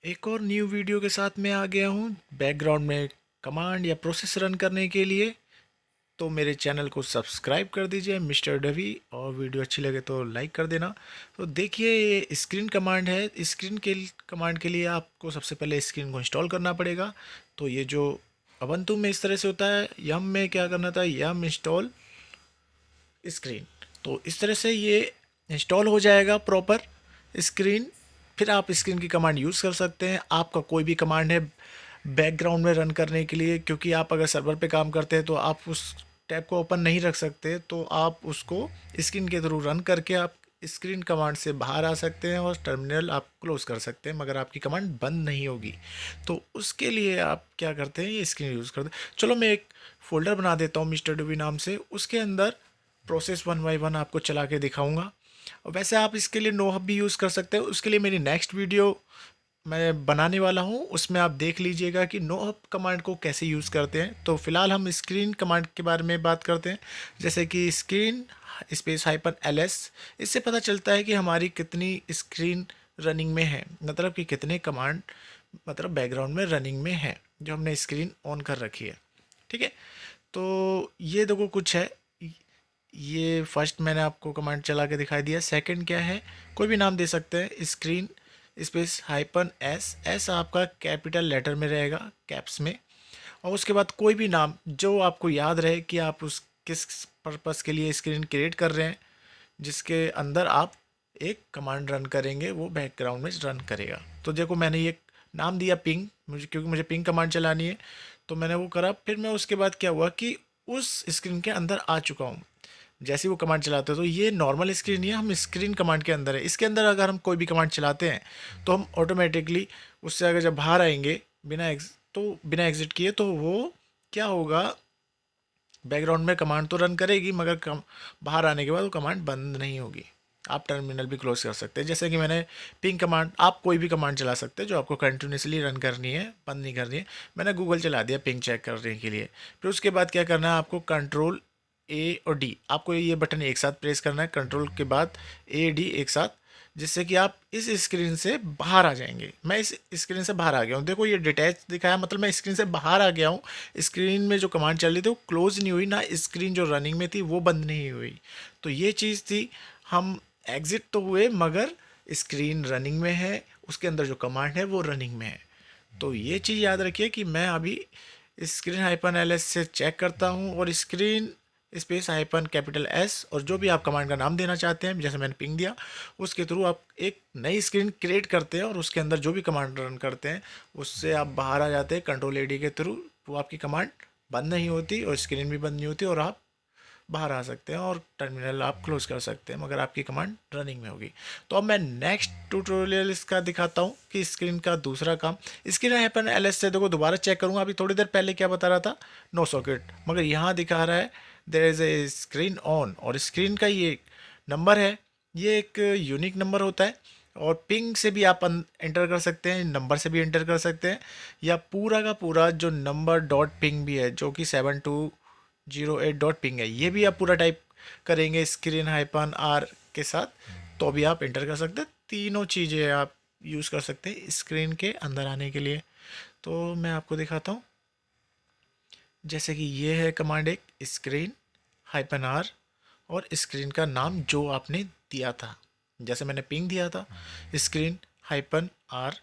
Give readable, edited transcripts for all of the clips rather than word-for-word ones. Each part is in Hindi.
एक और न्यू वीडियो के साथ मैं आ गया हूँ बैकग्राउंड में कमांड या प्रोसेस रन करने के लिए। तो मेरे चैनल को सब्सक्राइब कर दीजिए मिस्टर डवी, और वीडियो अच्छी लगे तो लाइक कर देना। तो देखिए, ये स्क्रीन कमांड है। स्क्रीन के कमांड के लिए आपको सबसे पहले स्क्रीन को इंस्टॉल करना पड़ेगा। तो ये जो ubuntu में इस तरह से होता है, यम में क्या करना था, यम इंस्टॉल स्क्रीन। तो इस तरह से ये इंस्टॉल हो जाएगा प्रॉपर स्क्रीन। फिर आप स्क्रीन की कमांड यूज़ कर सकते हैं। आपका कोई भी कमांड है बैकग्राउंड में रन करने के लिए, क्योंकि आप अगर सर्वर पे काम करते हैं तो आप उस टैब को ओपन नहीं रख सकते, तो आप उसको स्क्रीन के थ्रू रन करके आप स्क्रीन कमांड से बाहर आ सकते हैं और टर्मिनल आप क्लोज कर सकते हैं, मगर आपकी कमांड बंद नहीं होगी। तो उसके लिए आप क्या करते हैं, ये स्क्रीन यूज़ करते हैं। चलो मैं एक फ़ोल्डर बना देता हूँ मिस्टर डुबी नाम से, उसके अंदर प्रोसेस वन बाई वन आपको चला के दिखाऊंगा। और वैसे आप इसके लिए नो हब भी यूज़ कर सकते हैं। उसके लिए मेरी नेक्स्ट वीडियो मैं बनाने वाला हूँ, उसमें आप देख लीजिएगा कि नो हब कमांड को कैसे यूज़ करते हैं। तो फिलहाल हम स्क्रीन कमांड के बारे में बात करते हैं। जैसे कि स्क्रीन स्पेस हाइपन ls, इससे पता चलता है कि हमारी कितनी स्क्रीन रनिंग में है, मतलब कि कितने कमांड मतलब बैकग्राउंड में रनिंग में है जो हमने स्क्रीन ऑन कर रखी है। ठीक है, तो ये देखो कुछ है। ये फर्स्ट मैंने आपको कमांड चला के दिखाई दिया। सेकंड क्या है, कोई भी नाम दे सकते हैं। Screen space hyphen S, S आपका कैपिटल लेटर में रहेगा, कैप्स में। और उसके बाद कोई भी नाम जो आपको याद रहे कि आप उस किस पर्पस के लिए स्क्रीन क्रिएट कर रहे हैं, जिसके अंदर आप एक कमांड रन करेंगे, वो बैकग्राउंड में रन करेगा। तो देखो मैंने ये नाम दिया पिंग, मुझे क्योंकि मुझे पिंग कमांड चलानी है, तो मैंने वो करा। फिर मैं उसके बाद क्या हुआ कि उस स्क्रीन के अंदर आ चुका हूँ। जैसे ही वो कमांड चलाते हो, तो ये नॉर्मल स्क्रीन ही है, हम स्क्रीन कमांड के अंदर है। इसके अंदर अगर हम कोई भी कमांड चलाते हैं तो हम ऑटोमेटिकली उससे अगर जब बाहर आएंगे बिना एग्जिट किए, तो वो क्या होगा, बैकग्राउंड में कमांड तो रन करेगी, मगर बाहर आने के बाद वो कमांड बंद नहीं होगी। आप टर्मिनल भी क्लोज कर सकते हैं। जैसे कि मैंने पिंग कमांड, आप कोई भी कमांड चला सकते हैं जो आपको कंटिन्यूसली रन करनी है, बंद नहीं करनी है। मैंने गूगल चला दिया पिंग चेक करने के लिए। फिर उसके बाद क्या करना है, आपको कंट्रोल ए और डी, आपको ये बटन एक साथ प्रेस करना है, कंट्रोल के बाद ए डी एक साथ, जिससे कि आप इस स्क्रीन से बाहर आ जाएंगे। मैं इस स्क्रीन से बाहर आ गया हूँ, देखो ये डिटैच दिखाया, मतलब मैं स्क्रीन से बाहर आ गया हूँ। स्क्रीन में जो कमांड चल रही थी वो क्लोज नहीं हुई ना, स्क्रीन जो रनिंग में थी वो बंद नहीं हुई। तो ये चीज़ थी, हम एग्जिट तो हुए मगर स्क्रीन रनिंग में है, उसके अंदर जो कमांड है वो रनिंग में है। तो ये चीज़ याद रखिए कि मैं अभी स्क्रीन हाइपन एल से चेक करता हूँ, और screen space hyphen capital S, और जो भी आप कमांड का नाम देना चाहते हैं, जैसे मैंने पिंग दिया, उसके थ्रू आप एक नई स्क्रीन क्रिएट करते हैं, और उसके अंदर जो भी कमांड रन करते हैं उससे आप बाहर आ जाते हैं कंट्रोल एडी के थ्रू। वो आपकी कमांड बंद नहीं होती और स्क्रीन भी बंद नहीं होती, और आप बाहर आ सकते हैं और टर्मिनल आप क्लोज कर सकते हैं, मगर आपकी कमांड रनिंग में होगी। तो अब मैं नेक्स्ट ट्यूटोरियल इसका दिखाता हूँ कि स्क्रीन का दूसरा काम। स्क्रीन हाइपन एल से देखो दोबारा चेक करूँगा। अभी थोड़ी देर पहले क्या बता रहा था, नो सॉकेट, मगर यहाँ दिखा रहा है there is a screen on, और स्क्रीन का ये नंबर है, ये एक यूनिक नंबर होता है। और पिंग से भी आप एंटर कर सकते हैं, नंबर से भी एंटर कर सकते हैं, या पूरा का पूरा जो नंबर डॉट पिंग भी है, जो कि 7208 डॉट पिंग है, ये भी आप पूरा टाइप करेंगे स्क्रीन हाइपन आर के साथ, तो भी आप एंटर कर सकते हैं। तीनों चीज़ें आप यूज़ कर सकते हैं स्क्रीन के अंदर आने के लिए। तो मैं आपको दिखाता हूँ। जैसे कि ये है कमांड एक, स्क्रीन हाइपन आर, और स्क्रीन का नाम जो आपने दिया था, जैसे मैंने पिंग दिया था स्क्रीन हाइपन आर,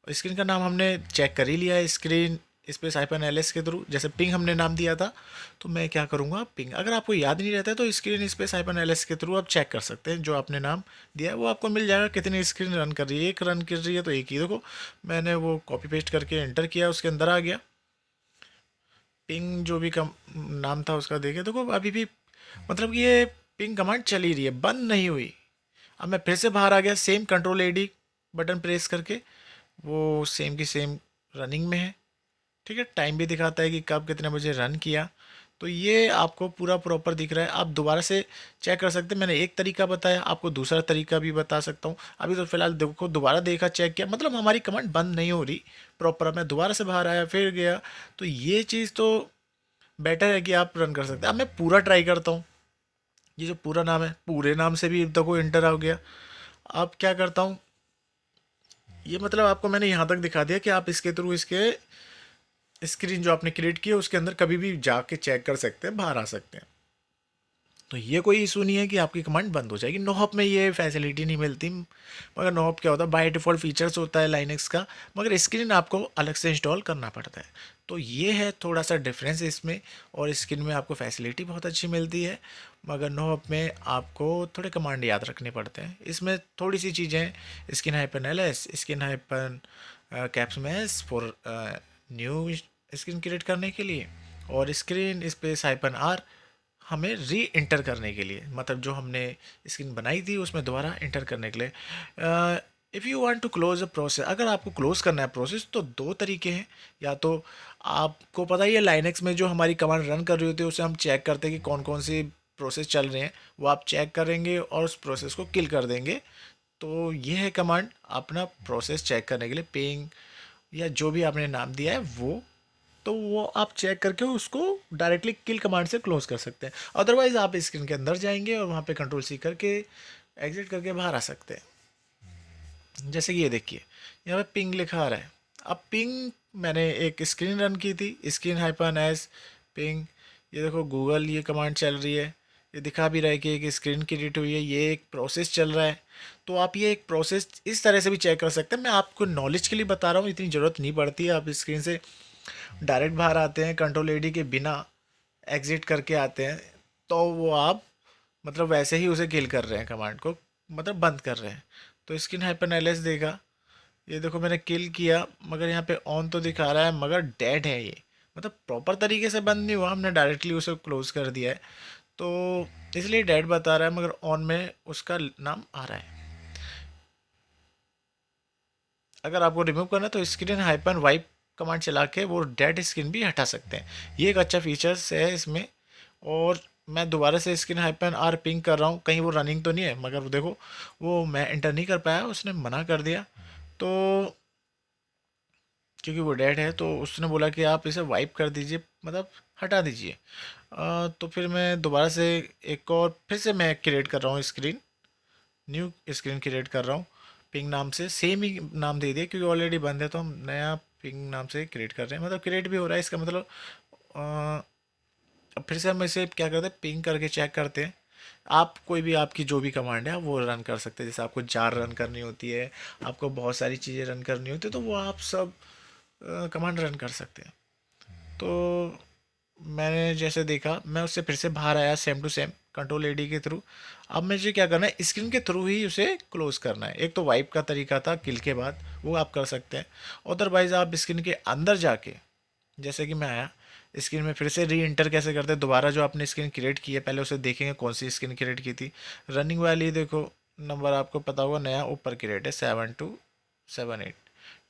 और स्क्रीन का नाम हमने चेक कर ही लिया है screen space hyphen L S के थ्रू। जैसे पिंग हमने नाम दिया था, तो मैं क्या करूँगा, पिंग, अगर आपको याद नहीं रहता है तो screen space hyphen L S के थ्रू आप चेक कर सकते हैं, जो आपने नाम दिया है वो आपको मिल जाएगा। कितनी स्क्रीन रन कर रही है, एक रन कर रही है तो एक ही, देखो मैंने वो कॉपी पेस्ट करके एंटर किया, उसके अंदर आ गया। पिंग जो भी कम नाम था उसका देखे, देखो अभी भी मतलब कि ये पिंग कमांड चल ही रही है, बंद नहीं हुई। अब मैं फिर से बाहर आ गया, same control AD button press करके, वो सेम की सेम रनिंग में है। ठीक है, टाइम भी दिखाता है कि कब कितने बजे रन किया। तो ये आपको पूरा प्रॉपर दिख रहा है। आप दोबारा से चेक कर सकते हैं। मैंने एक तरीका बताया, आपको दूसरा तरीका भी बता सकता हूँ। अभी तो फिलहाल देखो, दोबारा देखा, चेक किया, मतलब हमारी कमांड बंद नहीं हो रही प्रॉपर। मैं दोबारा से बाहर आया, फिर गया, तो ये चीज़ तो बेटर है कि आप रन कर सकते हैं। अब मैं पूरा ट्राई करता हूँ। ये जो पूरा नाम है, पूरे नाम से भी देखो इंटर हो गया। अब क्या करता हूँ, ये मतलब आपको मैंने यहाँ तक दिखा दिया कि आप इसके थ्रू इसके स्क्रीन जो आपने क्रिएट की है उसके अंदर कभी भी जाके चेक कर सकते हैं, बाहर आ सकते हैं। तो ये कोई इशू नहीं है कि आपकी कमांड बंद हो जाएगी। नोहप में ये फैसिलिटी नहीं मिलती, मगर नोहप क्या होता है, बाय डिफ़ॉल्ट फीचर्स होता है लाइनक्स का, मगर स्क्रीन आपको अलग से इंस्टॉल करना पड़ता है। तो ये है थोड़ा सा डिफरेंस इसमें, और स्क्रीन में आपको फैसिलिटी बहुत अच्छी मिलती है, मगर नोहप में आपको थोड़े कमांड याद रखने पड़ते हैं। इसमें थोड़ी सी चीज़ें, skin hyphen LS, skin hyphen caps मैस फॉर न्यू स्क्रीन क्रिएट करने के लिए, और स्क्रीन स्पेस हाइपन R हमें री इंटर करने के लिए, मतलब जो हमने स्क्रीन बनाई थी उसमें दोबारा इंटर करने के लिए। If you want to close a process, अगर आपको क्लोज करना है प्रोसेस तो दो तरीके हैं। या तो आपको पता ही है लाइनक्स में जो हमारी कमांड रन कर रही होती है उसे हम चेक करते हैं कि कौन कौन सी प्रोसेस चल रहे हैं, वो आप चेक करेंगे और उस प्रोसेस को किल कर देंगे। तो ये है कमांड अपना प्रोसेस चेक करने के लिए, पिंग या जो भी आपने नाम दिया है वो, तो वो आप चेक करके उसको डायरेक्टली किल कमांड से क्लोज कर सकते हैं। अदरवाइज़ आप स्क्रीन के अंदर जाएंगे और वहाँ पे कंट्रोल C करके एग्जिट करके बाहर आ सकते हैं। जैसे कि ये देखिए यहाँ पे पिंग लिखा आ रहा है। अब पिंग मैंने एक स्क्रीन रन की थी, स्क्रीन हाइपन एस पिंग, ये देखो गूगल ये कमांड चल रही है, ये दिखा भी रहा है कि एक स्क्रीन क्रिएट हुई है, ये एक प्रोसेस चल रहा है। तो आप ये एक प्रोसेस इस तरह से भी चेक कर सकते हैं। मैं आपको नॉलेज के लिए बता रहा हूँ, इतनी ज़रूरत नहीं पड़ती है, आप स्क्रीन से डायरेक्ट बाहर आते हैं, कंट्रोल AD के बिना एग्जिट करके आते हैं, तो वो आप मतलब वैसे ही उसे किल कर रहे हैं, कमांड को मतलब बंद कर रहे हैं। तो स्किन हाइपन LS देगा, ये देखो मैंने किल किया, मगर यहाँ पे ऑन तो दिखा रहा है मगर डेड है ये, मतलब प्रॉपर तरीके से बंद नहीं हुआ, हमने डायरेक्टली उसे क्लोज कर दिया है तो इसलिए डेड बता रहा है, मगर ऑन में उसका नाम आ रहा है। अगर आपको रिमूव करना है तो स्क्रीन हाइपन वाइप कमांड चला के वो डेड स्क्रीन भी हटा सकते हैं। ये एक अच्छा फीचर्स है इसमें। और मैं दोबारा से स्क्रीन हाइपन R पिंग कर रहा हूँ, कहीं वो रनिंग तो नहीं है, मगर वो देखो वो मैं एंटर नहीं कर पाया, उसने मना कर दिया, तो क्योंकि वो डेड है तो उसने बोला कि आप इसे वाइप कर दीजिए, मतलब हटा दीजिए। तो फिर मैं दोबारा से एक और फिर से मैं क्रिएट कर रहा हूँ स्क्रीन, न्यू स्क्रीन क्रिएट कर रहा हूँ पिंग नाम से, सेम ही नाम दे दिया क्योंकि ऑलरेडी बंद है, तो हम नया पिंग नाम से क्रिएट कर रहे हैं, मतलब क्रिएट भी हो रहा है इसका मतलब। अब फिर से हम इसे क्या करते हैं, पिंग करके चेक करते हैं। आप कोई भी आपकी जो भी कमांड है वो रन कर सकते हैं, जैसे आपको जार रन करनी होती है, आपको बहुत सारी चीज़ें रन करनी होती है, तो वो आप सब कमांड रन कर सकते हैं। तो मैंने जैसे देखा, मैं उससे फिर से बाहर आया same to same control AD के थ्रू। अब मुझे क्या करना है, स्क्रीन के थ्रू ही उसे क्लोज करना है। एक तो वाइप का तरीका था किल के बाद, वो आप कर सकते हैं। अदरवाइज़ आप स्क्रीन के अंदर जाके, जैसे कि मैं आया स्क्रीन में, फिर से री इंटर कैसे करते हैं, दोबारा जो आपने स्क्रीन क्रिएट की है पहले उसे देखेंगे कौन सी स्क्रीन क्रिएट की थी। रनिंग वाली देखो नंबर आपको पता होगा, नया ऊपर क्रिएट है 7278,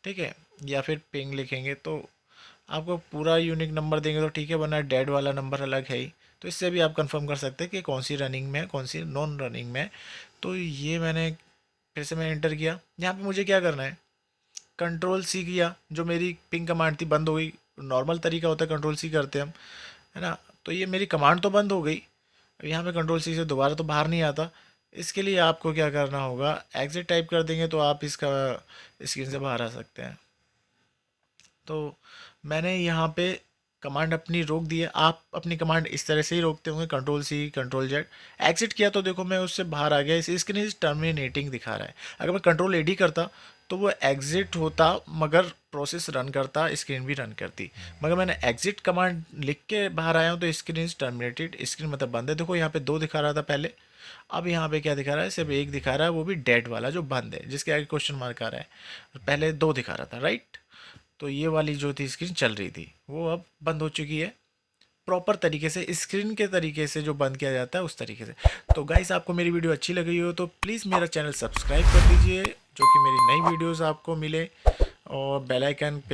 ठीक है। या फिर पिंग लिखेंगे तो आपको पूरा यूनिक नंबर देंगे तो ठीक है, वरना डेड वाला नंबर अलग है ही। तो इससे भी आप कंफर्म कर सकते हैं कि कौन सी रनिंग में है, कौन सी नॉन रनिंग में है। तो ये मैंने फिर से मैं एंटर किया, यहाँ पे मुझे क्या करना है, कंट्रोल C किया, जो मेरी पिंग कमांड थी बंद हो गई। नॉर्मल तरीका होता है कंट्रोल C करते हैं हम, है ना। तो ये मेरी कमांड तो बंद हो गई, अब यहाँ पे कंट्रोल C से दोबारा तो बाहर नहीं आता। इसके लिए आपको क्या करना होगा, एग्जिट टाइप कर देंगे तो आप इसका स्क्रीन से बाहर आ सकते हैं। तो मैंने यहाँ पे कमांड अपनी रोक दी है, आप अपनी कमांड इस तरह से ही रोकते होंगे, control C control Z। Exit किया तो देखो मैं उससे बाहर आ गया, इस स्क्रीन टर्मिनेटिंग दिखा रहा है। अगर मैं कंट्रोल AD करता तो वो एग्जिट होता, मगर प्रोसेस रन करता, स्क्रीन भी रन करती। मगर मैंने एग्जिट कमांड लिख के बाहर आया हूँ तो स्क्रीन टर्मिनेटेड, स्क्रीन मतलब बंद है। देखो यहाँ पे 2 दिखा रहा था पहले, अब यहाँ पे क्या दिखा रहा है, सिर्फ 1 दिखा रहा है, वो भी डेड वाला जो बंद है, जिसके आगे क्वेश्चन मार्क आ रहा है। पहले 2 दिखा रहा था, राइट। तो ये वाली जो थी स्क्रीन चल रही थी वो अब बंद हो चुकी है, प्रॉपर तरीके से स्क्रीन के तरीके से जो बंद किया जाता है उस तरीके से। तो गाइस आपको मेरी वीडियो अच्छी लगी हो तो प्लीज़ मेरा चैनल सब्सक्राइब कर दीजिए, जो कि मेरी नई वीडियोस आपको मिले, और बेल आइकन पे